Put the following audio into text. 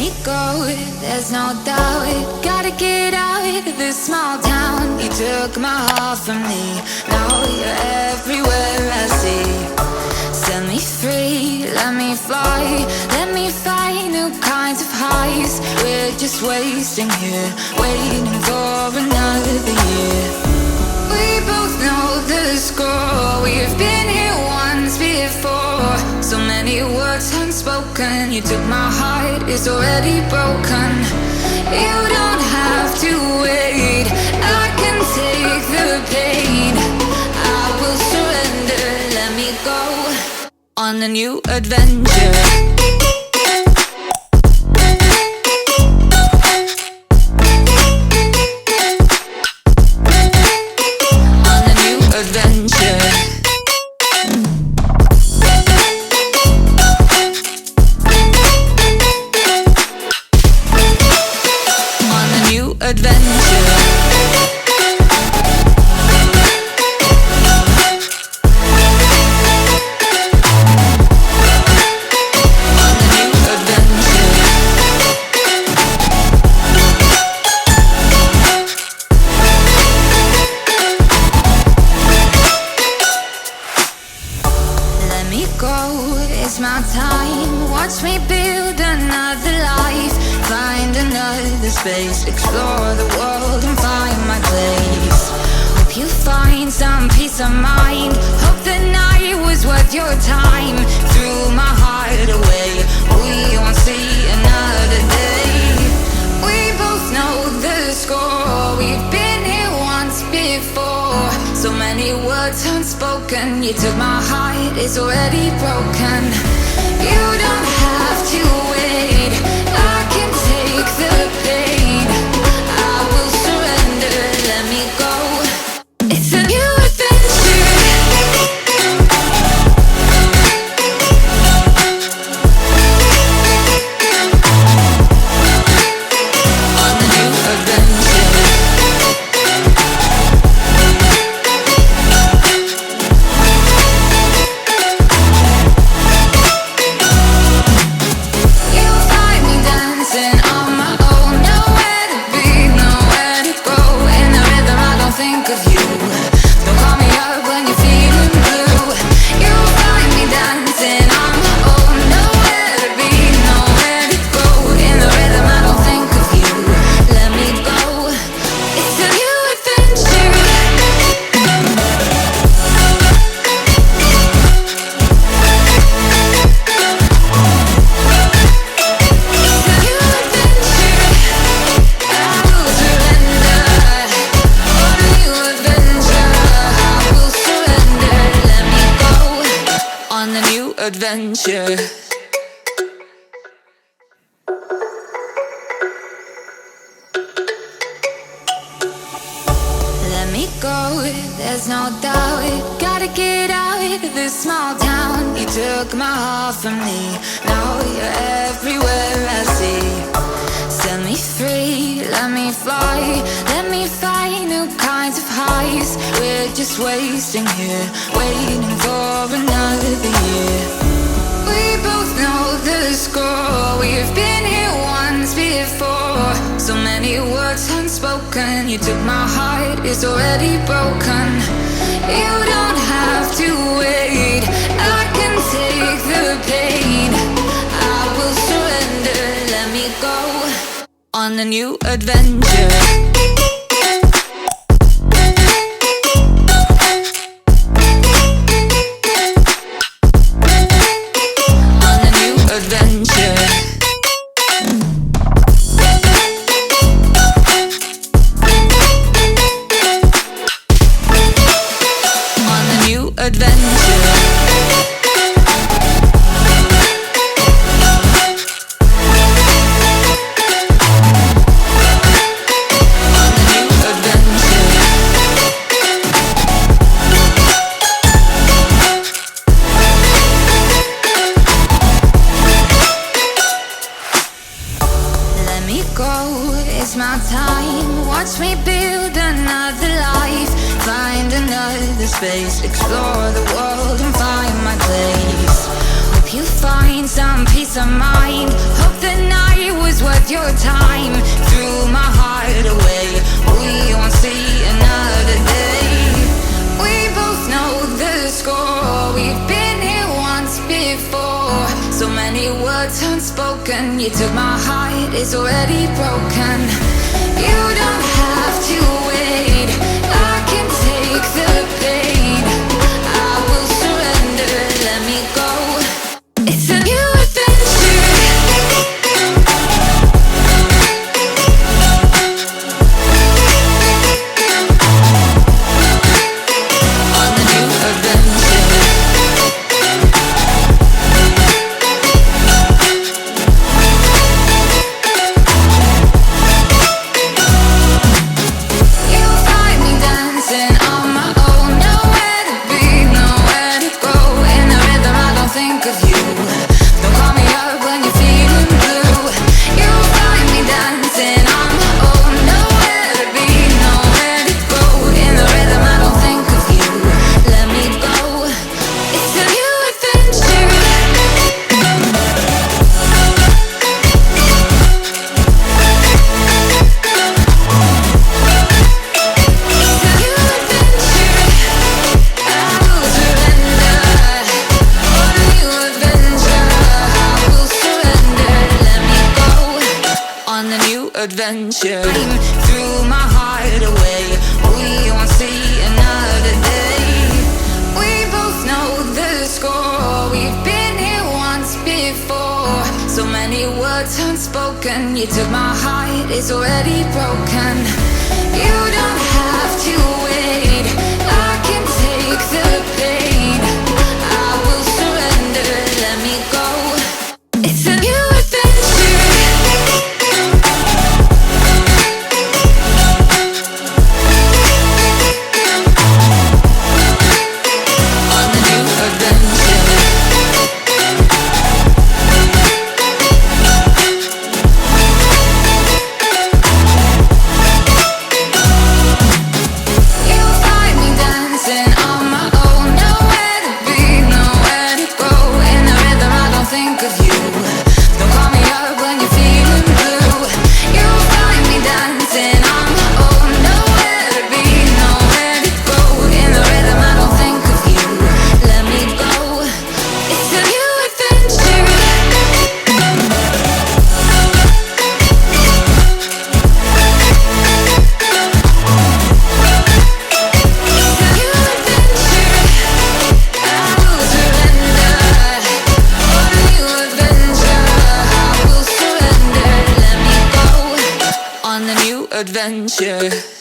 me go, there's no doubt. Gotta get out of this small town. You took my heart from me, now you're everywhere I see. Set me free, let me fly, let me find new kinds of highs. We're just wasting here, waiting for another year. We both know the score, we've been here once before. So many words unspoken, you took my heart, it's already broken. You don't have to wait, I can take the pain. I will surrender, let me go on a new adventure. Space, explore the world and find my place. Hope you find some peace of mind. Hope the night was worth your time. Threw my heart away, we won't see another day. We both know the score, we've been here once before. So many words unspoken, you took my heart, it's already broken. You don't have to wait, I can take the pain. I will surrender, let me go. It's a new adventure. On a new adventure. You'll find me dancing on my own. Nowhere to be, nowhere to go. In the rhythm I don't think of you. Don't call me up when you're feeling blue. You'll find me dancing on my own. Nowhere to be, nowhere to go. In the rhythm I don't think of you. Let me go. It's a new adventure. On a new adventure. Let me go, there's no doubt. Gotta get out of this small town. You took my heart from me, now you're everywhere I see. Set me free, let me fly, let me find new kinds of highs. We're just wasting here, waiting for another year. We both know the score, we've been here once before. So many words unspoken, you took my heart, it's already broken. You don't have to wait, I can take the pain. I will surrender, let me go on a new adventure. Space, explore the world and find my place. Hope you find some peace of mind. Hope the night was worth your time. Threw my heart away, we won't see another day. We both know the score, we've been here once before. So many words unspoken, you took my heart, it's already broken. You don't have to wait, I can take the pain. I will surrender, let me go. It's a new adventure. On the new adventure. You'll find me dancing on my own, nowhere to be, nowhere to go. In the rhythm I don't think of you. Don't call me up when you're feeling blue. You'll find me dancing on my own, nowhere to be, nowhere to go. In the rhythm I don't think of you. Let me go. It's a new adventure. It's a new adventure. I will surrender. On a new adventure. I will surrender. Let me go. On the new adventure. Threw my heart away, we won't see another day. We both know the score, we've been here once before. So many words unspoken, you took my heart, it's already broken. You don't have to wait, I can take the pain. I will surrender, let me go. It's a new adventure. On the new adventure. You'll find me dancing on my own, nowhere to be, nowhere to go. In the rhythm I don't think of you. Don't call me up when you're feeling blue. You'll find me dancing on my own, nowhere to be, nowhere to go. In the rhythm I don't think of you. Let me go. It's a new adventure. It's a new adventure. I will surrender. On a new adventure. I will surrender. Let me go. On the new adventure.